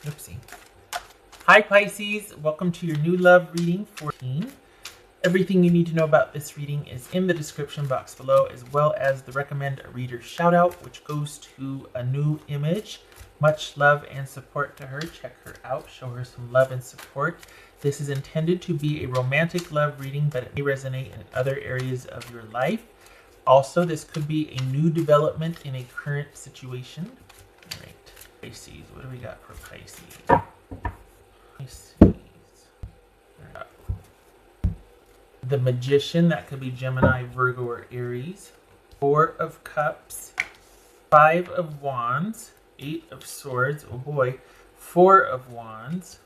Oopsie. Hi Pisces, welcome to your new love reading 14. Everything you need to know about this reading is in the description box below, as well as the recommend a reader shout out, which goes to a new image. Much love and support to her. Check her out, show her some love and support. This is intended to be a romantic love reading, but it may resonate in other areas of your life. Also, this could be a new development in a current situation. All right, Pisces, what do we got for Pisces? Pisces. The Magician, that could be Gemini, Virgo, or Aries. Four of Cups, Five of Wands, Eight of Swords. Oh boy, Four of Wands.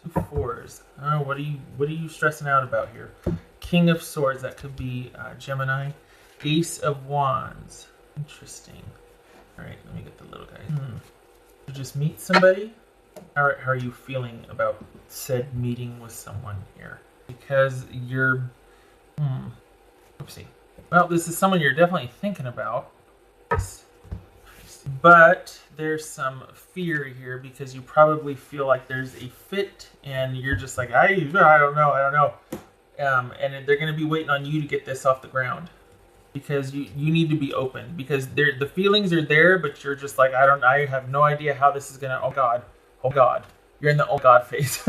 Two fours. Oh, what are you stressing out about here? King of Swords, that could be Gemini. Ace of Wands. Interesting. All right, let me get the little guy. You just meet somebody. How are you feeling about said meeting with someone here? Because you're oopsie. Well, this is someone you're definitely thinking about. But there's some fear here because you probably feel like there's a fit and you're just like, I don't know. And they're going to be waiting on you to get this off the ground because you need to be open because the feelings are there, but you're just like, I have no idea how this is going to, oh God, you're in the oh God phase.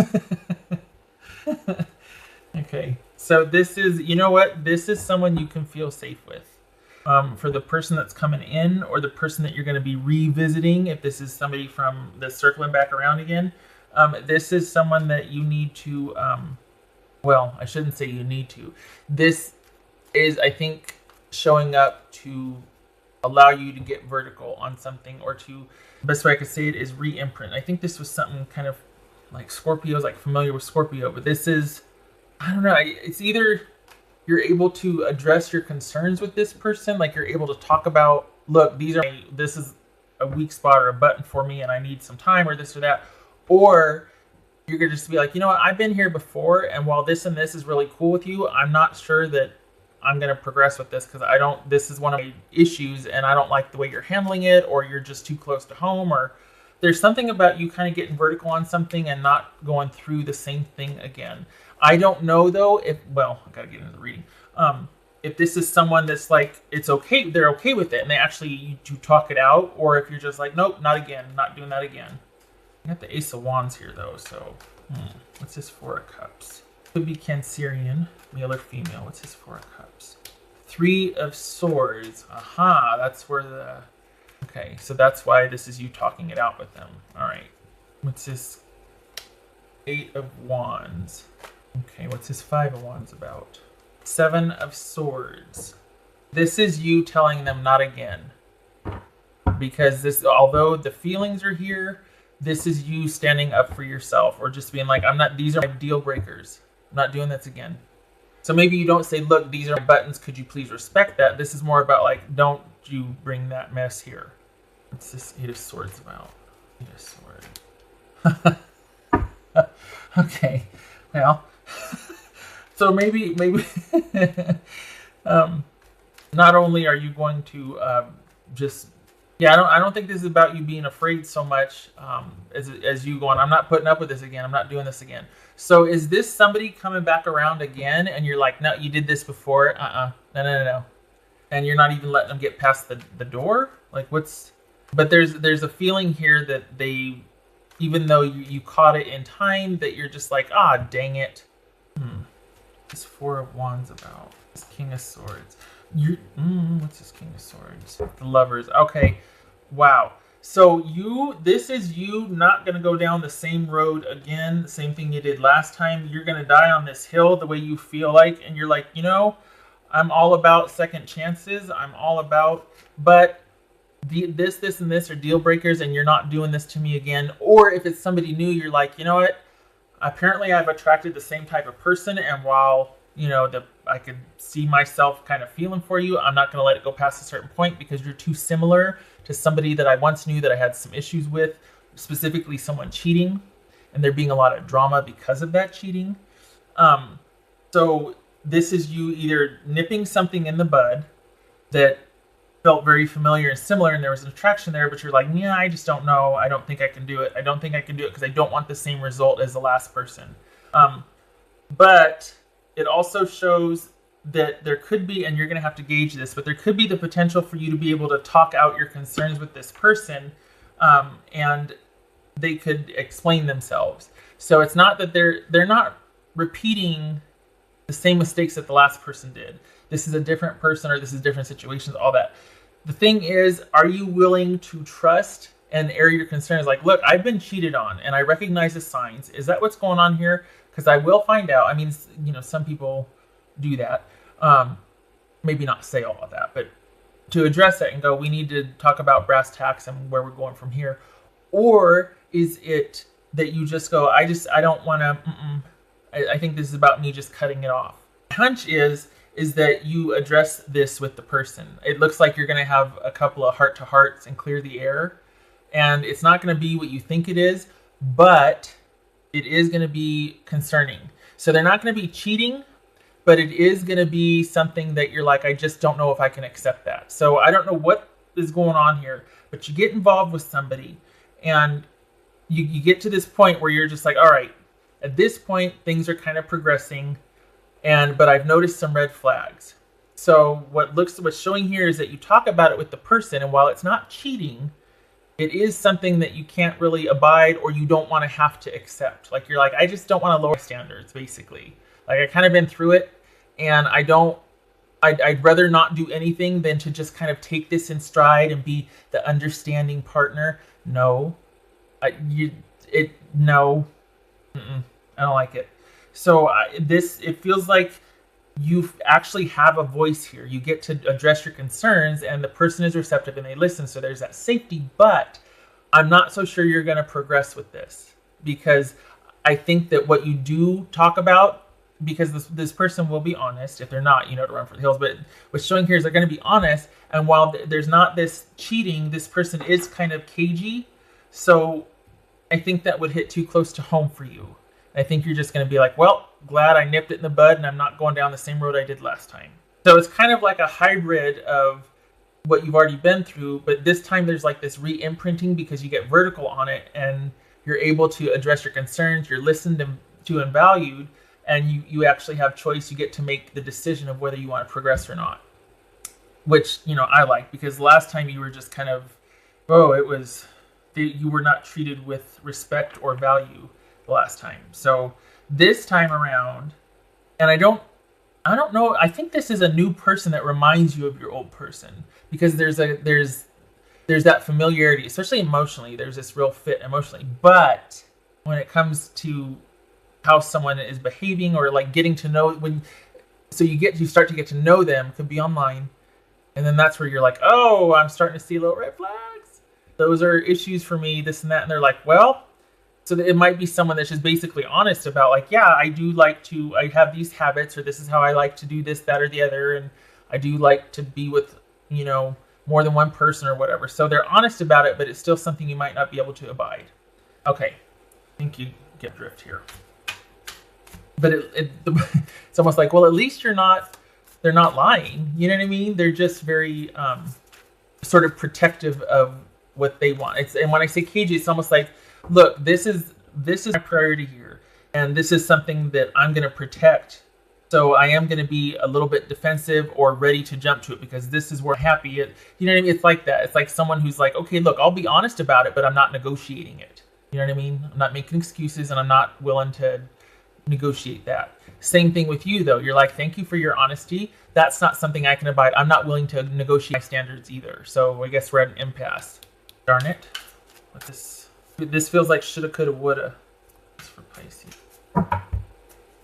Okay. So this is, you know what? This is someone you can feel safe with. For the person that's coming in or the person that you're going to be revisiting, if this is somebody from the circling back around again, this is someone that you need to, well, I shouldn't say you need to. This is, I think, showing up to allow you to get vertical on something or to, the best way I could say it is re-imprint. I think this was something kind of like Scorpio's like familiar with Scorpio, but this is, I don't know, it's either you're able to address your concerns with this person, like you're able to talk about, look, this is a weak spot or a button for me and I need some time or this or that, or you're gonna just be like, you know what, I've been here before and while this and this is really cool with you, I'm not sure that I'm gonna progress with this because this is one of my issues and I don't like the way you're handling it, or you're just too close to home, or there's something about you kind of getting vertical on something and not going through the same thing again. I don't know though I gotta get into the reading. If this is someone that's like, it's okay, they're okay with it and they actually you talk it out, or if you're just like, nope, not again, not doing that again. I got the Ace of Wands here though, so what's this Four of Cups? Could be Cancerian, male or female. What's this Four of Cups? Three of Swords. Aha, that's where okay, so that's why this is you talking it out with them. All right, what's this Eight of Wands? Okay, what's this Five of Wands about? Seven of Swords. This is you telling them not again. Because this, although the feelings are here, this is you standing up for yourself or just being like, these are my deal breakers. I'm not doing this again. So maybe you don't say, look, these are my buttons. Could you please respect that? This is more about like, don't you bring that mess here. What's this Eight of Swords about? Eight of Swords. Okay. Well, so maybe not only are you going to I don't think this is about you being afraid so much as you going, I'm not putting up with this again, I'm not doing this again. So is this somebody coming back around again and you're like, no, you did this before, no, and you're not even letting them get past the door? Like but there's a feeling here that they, even though you caught it in time, that you're just like, dang it. This Four of Wands about? This King of Swords. What's this King of Swords? The Lovers. Okay. Wow. So this is you not going to go down the same road again, the same thing you did last time. You're going to die on this hill the way you feel like, and you're like, I'm all about second chances. I'm all about, but this and this are deal breakers and you're not doing this to me again. Or if it's somebody new, you're like, you know what? Apparently I've attracted the same type of person, and while, I could see myself kind of feeling for you, I'm not going to let it go past a certain point because you're too similar to somebody that I once knew that I had some issues with, specifically someone cheating, and there being a lot of drama because of that cheating. So this is you either nipping something in the bud that felt very familiar and similar, and there was an attraction there, but you're like, yeah, I just don't know. I don't think I can do it. I don't think I can do it because I don't want the same result as the last person. But it also shows that there could be, and you're going to have to gauge this, but there could be the potential for you to be able to talk out your concerns with this person, and they could explain themselves. So it's not that they're not repeating the same mistakes that the last person did. This is a different person, or this is different situations, all that. The thing is, are you willing to trust and air your concerns? Like, look, I've been cheated on, and I recognize the signs. Is that what's going on here? Because I will find out. I mean, some people do that. Maybe not say all of that, but to address that and go, we need to talk about brass tacks and where we're going from here. Or is it that you just go, I don't want to, I think this is about me just cutting it off. My hunch is that you address this with the person. It looks like you're going to have a couple of heart-to-hearts and clear the air. And it's not going to be what you think it is, but it is going to be concerning. So they're not going to be cheating, but it is going to be something that you're like, I just don't know if I can accept that. So I don't know what is going on here, but you get involved with somebody, and you get to this point where you're just like, all right, at this point, things are kind of progressing, but I've noticed some red flags. So what's showing here is that you talk about it with the person, and while it's not cheating, it is something that you can't really abide, or you don't want to have to accept. Like, you're like, I just don't want to lower standards, basically. Like, I kind of been through it, and I'd rather not do anything than to just kind of take this in stride and be the understanding partner. No. No. I don't like it. So it feels like you actually have a voice here. You get to address your concerns, and the person is receptive and they listen. So there's that safety, but I'm not so sure you're going to progress with this, because I think that what you do talk about, because this person will be honest. If they're not, to run for the hills. But what's showing here is they're going to be honest. And while there's not this cheating, this person is kind of cagey. So I think that would hit too close to home for you. I think you're just going to be like, well, glad I nipped it in the bud, and I'm not going down the same road I did last time. So it's kind of like a hybrid of what you've already been through, but this time there's like this re-imprinting, because you get vertical on it, and you're able to address your concerns, you're listened to and valued, and you actually have choice. You get to make the decision of whether you want to progress or not, which, I like, because last time you were just kind of, you were not treated with respect or value last time. So this time around, and I don't know, I think this is a new person that reminds you of your old person, because there's that familiarity, especially emotionally. There's this real fit emotionally, but when it comes to how someone is behaving, or like getting to know, you start to get to know them, could be online, and then that's where you're like, oh, I'm starting to see little red flags. Those are issues for me, this and that. And they're like, well, so it might be someone that's just basically honest about, like, yeah, I have these habits, or this is how I like to do this, that, or the other, and I do like to be with, more than one person or whatever. So they're honest about it, but it's still something you might not be able to abide. Okay, I think you get drift here. But it's almost like, well, at least they're not lying. You know what I mean? They're just very sort of protective of what they want. And when I say cagey, it's almost like, look, this is my priority here, and this is something that I'm going to protect. So I am going to be a little bit defensive or ready to jump to it, because this is where I'm happy. You know what I mean? It's like that. It's like someone who's like, okay, look, I'll be honest about it, but I'm not negotiating it. You know what I mean? I'm not making excuses, and I'm not willing to negotiate that. Same thing with you, though. You're like, thank you for your honesty. That's not something I can abide. I'm not willing to negotiate my standards either. So I guess we're at an impasse. Darn it. What's this? This feels like shoulda, coulda, woulda. It's for Pisces.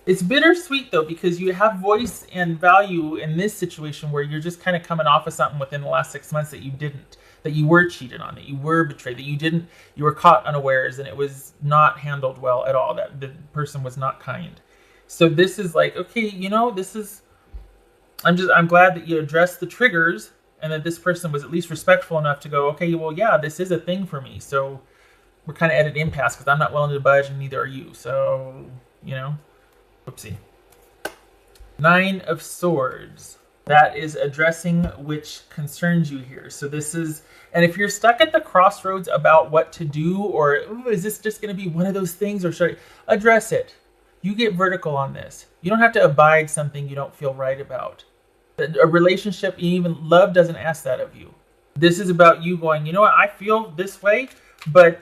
It's bittersweet, though, because you have voice and value in this situation where you're just kind of coming off of something within the last 6 months that you didn't, that you were cheated on, that you were betrayed, that you were caught unawares, and it was not handled well at all, that the person was not kind. So this is like, okay, I'm glad that you addressed the triggers, and that this person was at least respectful enough to go, okay, well, yeah, this is a thing for me. So we're kind of at an impasse, because I'm not willing to budge, and neither are you. So, whoopsie. 9 of Swords. That is addressing which concerns you here. So this is, and if you're stuck at the crossroads about what to do, or ooh, is this just going to be one of those things, or should I address it? You get vertical on this. You don't have to abide something you don't feel right about. A relationship, even love, doesn't ask that of you. This is about you going, you know what, I feel this way, but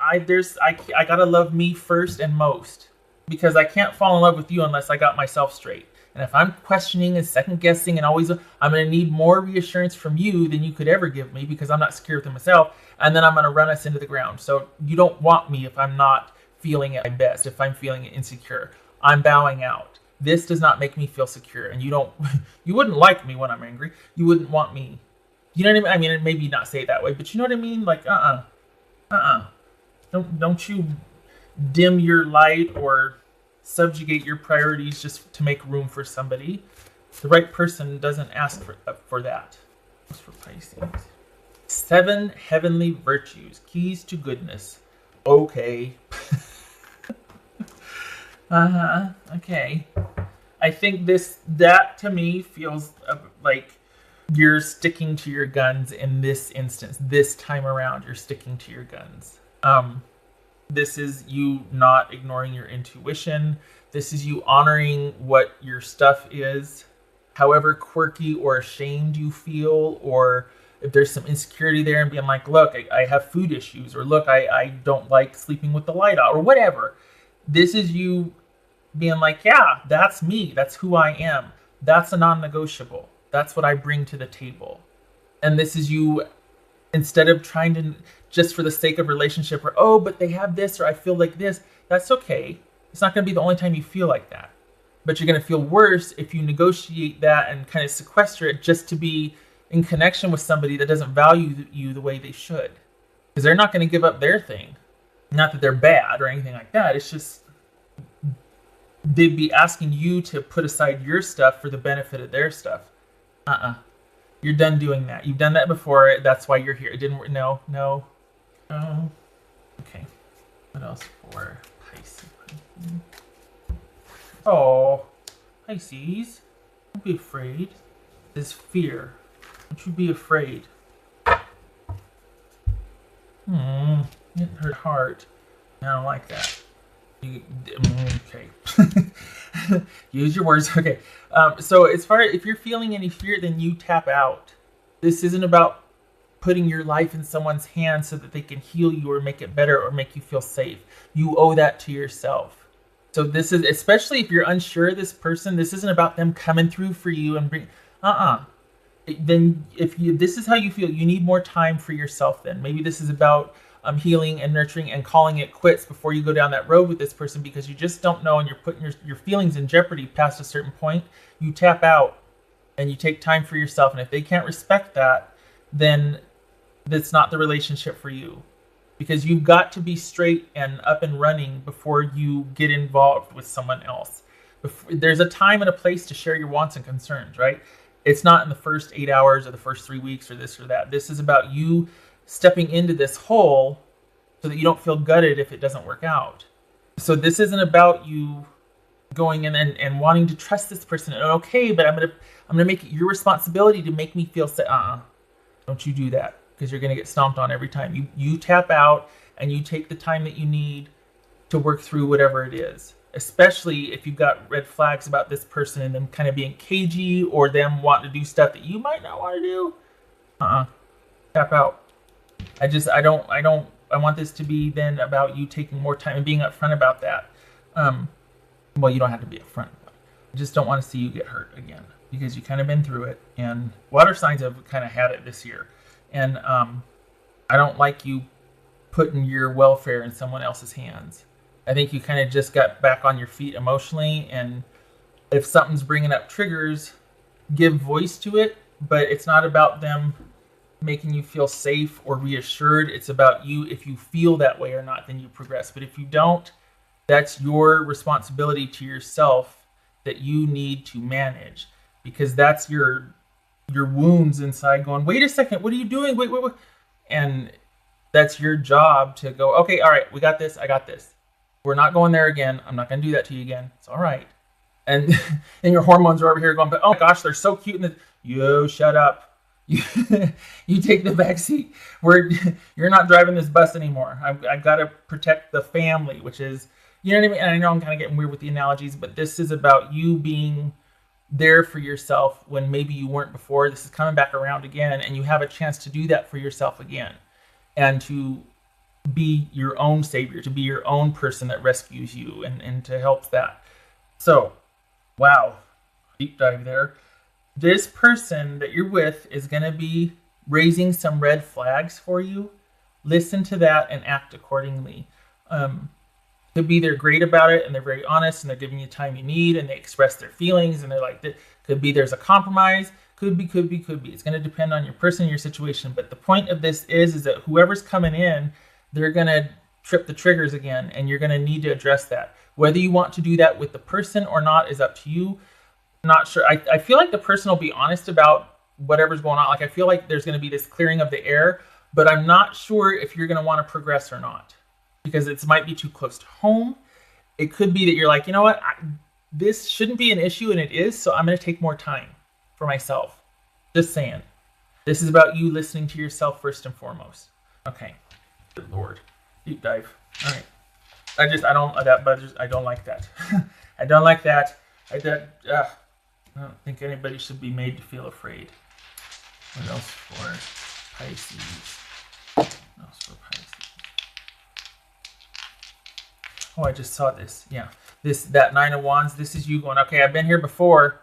I gotta love me first and most, because I can't fall in love with you unless I got myself straight. And if I'm questioning and second guessing and always, I'm going to need more reassurance from you than you could ever give me, because I'm not secure with myself. And then I'm going to run us into the ground. So you don't want me if I'm not feeling at my best, if I'm feeling insecure. I'm bowing out. This does not make me feel secure. And you wouldn't like me when I'm angry. You wouldn't want me. You know what I mean? I mean, maybe not say it that way, but you know what I mean? Like, Don't you dim your light or subjugate your priorities just to make room for somebody. The right person doesn't ask for that. What's for Pisces? 7 heavenly virtues, keys to goodness. Okay. Okay. I think that to me feels like you're sticking to your guns in this instance. This time around, you're sticking to your guns. This is you not ignoring your intuition. This is you honoring what your stuff is, however quirky or ashamed you feel, or if there's some insecurity there, and being like, look, I have food issues, or look, I don't like sleeping with the light out, or whatever. This is you being like, yeah, that's me. That's who I am. That's a non-negotiable. That's what I bring to the table. And this is you, instead of trying to, just for the sake of relationship, or, oh, but they have this, or I feel like this, that's okay. It's not going to be the only time you feel like that. But you're going to feel worse if you negotiate that and kind of sequester it just to be in connection with somebody that doesn't value you the way they should. Because they're not going to give up their thing. Not that they're bad or anything like that. It's just they'd be asking you to put aside your stuff for the benefit of their stuff. You're done doing that. You've done that before. That's why you're here. It didn't work. No. Okay. What else for Pisces? Oh, Pisces. Don't be afraid. This fear. Don't you be afraid. It hurt heart. I don't like that. Okay. Use your words. Okay. So as far as if you're feeling any fear, then you tap out. This isn't about putting your life in someone's hands so that they can heal you or make it better or make you feel safe. You owe that to yourself. So this is, especially if you're unsure of this person, this isn't about them coming through for you and bring, Then this is how you feel, you need more time for yourself then. Maybe this is about healing and nurturing and calling it quits before you go down that road with this person, because you just don't know and you're putting your feelings in jeopardy past a certain point. You tap out and you take time for yourself. And if they can't respect that, then that's not the relationship for you, because you've got to be straight and up and running before you get involved with someone else. There's a time and a place to share your wants and concerns, right? It's not in the first 8 hours or the first 3 weeks or this or that. This is about you stepping into this hole so that you don't feel gutted if it doesn't work out. So this isn't about you going in and wanting to trust this person. And okay, but I'm gonna make it your responsibility to make me feel safe. Don't you do that, because you're gonna get stomped on every time. You tap out and you take the time that you need to work through whatever it is. Especially if you've got red flags about this person and them kind of being cagey, or them wanting to do stuff that you might not want to do. Tap out. I want this to be then about you taking more time and being upfront about that. Well, you don't have to be upfront. I just don't want to see you get hurt again, because you kind of been through it, and water signs have kind of had it this year. And I don't like you putting your welfare in someone else's hands. I think you kind of just got back on your feet emotionally, and if something's bringing up triggers, give voice to it, but it's not about them making you feel safe or reassured. It's about you. If you feel that way or not, then you progress. But if you don't, that's your responsibility to yourself that you need to manage, because that's your wounds inside going, wait a second, what are you doing? Wait. And that's your job to go, okay, all right, we got this. I got this. We're not going there again. I'm not going to do that to you again. It's all right. and and your hormones are over here going, but oh my gosh, they're so cute. And yo, shut up. You, you take the back seat. You're not driving this bus anymore. I've got to protect the family, which is, you know what I mean? And I know I'm kind of getting weird with the analogies, but this is about you being there for yourself when maybe you weren't before. This is coming back around again, and you have a chance to do that for yourself again, and to be your own savior, to be your own person that rescues you, and to help that. So, wow, deep dive there. This person that you're with is going to be raising some red flags for you. Listen to that and act accordingly. Could be they're great about it and they're very honest and they're giving you time you need and they express their feelings and they're like, could be there's a compromise. Could be. It's going to depend on your person, your situation. But the point of this is that whoever's coming in, they're going to trip the triggers again, and you're going to need to address that. Whether you want to do that with the person or not is up to you. I'm not sure. I feel like the person will be honest about whatever's going on. Like, I feel like there's going to be this clearing of the air, but I'm not sure if you're going to want to progress or not, because it might be too close to home. It could be that you're like, you know what, this shouldn't be an issue, and it is, so I'm going to take more time for myself. Just saying. This is about you listening to yourself first and foremost. Okay. Good Lord. Deep dive. All right. I don't like that. I don't like that. I don't think anybody should be made to feel afraid. What else for Pisces? What else for Pisces? Oh, I just saw this. Yeah. That Nine of Wands, this is you going, okay, I've been here before.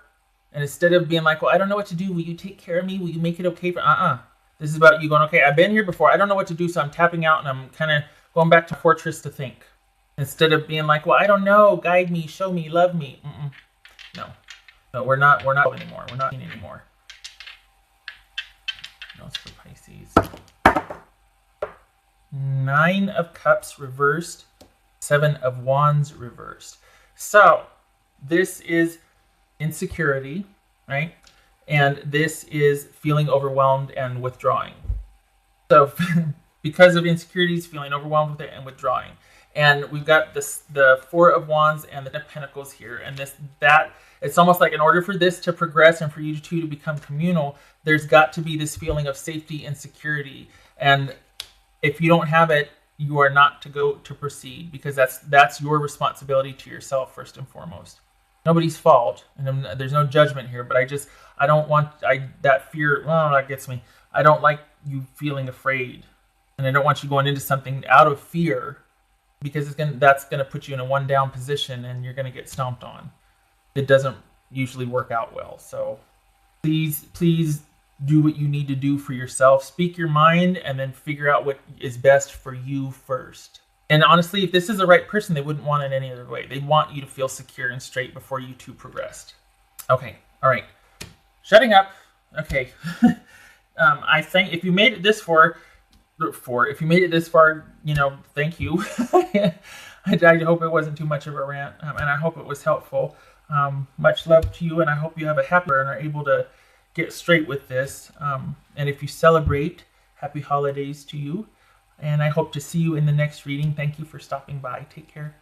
And instead of being like, well, I don't know what to do. Will you take care of me? Will you make it okay for... This is about you going, okay, I've been here before. I don't know what to do, so I'm tapping out and I'm kind of going back to Fortress to think. Instead of being like, well, I don't know. Guide me, show me, love me. No, we're not anymore. We're not anymore. What else for Pisces? Nine of Cups reversed. Seven of Wands reversed. So this is insecurity, right? And this is feeling overwhelmed and withdrawing. So because of insecurities, feeling overwhelmed with it and withdrawing. And we've got the Four of Wands and the Ten of Pentacles here. And it's almost like in order for this to progress and for you two to become communal, there's got to be this feeling of safety and security. And if you don't have it, you are not to proceed, because that's your responsibility to yourself first and foremost. Nobody's fault, and there's no judgment here, but I don't want that fear. Well, that gets me. I don't like you feeling afraid, and I don't want you going into something out of fear, because that's gonna put you in a one down position, and you're gonna get stomped on. It doesn't usually work out well. So please do what you need to do for yourself. Speak your mind, and then figure out what is best for you first. And honestly, if this is the right person, they wouldn't want it any other way. They want you to feel secure and straight before you two progressed. Okay, all right. Shutting up. Okay. I think if you made it this far, thank you. I hope it wasn't too much of a rant, and I hope it was helpful. Much love to you, and I hope you have a happier and are able to get straight with this. And if you celebrate, happy holidays to you. And I hope to see you in the next reading. Thank you for stopping by. Take care.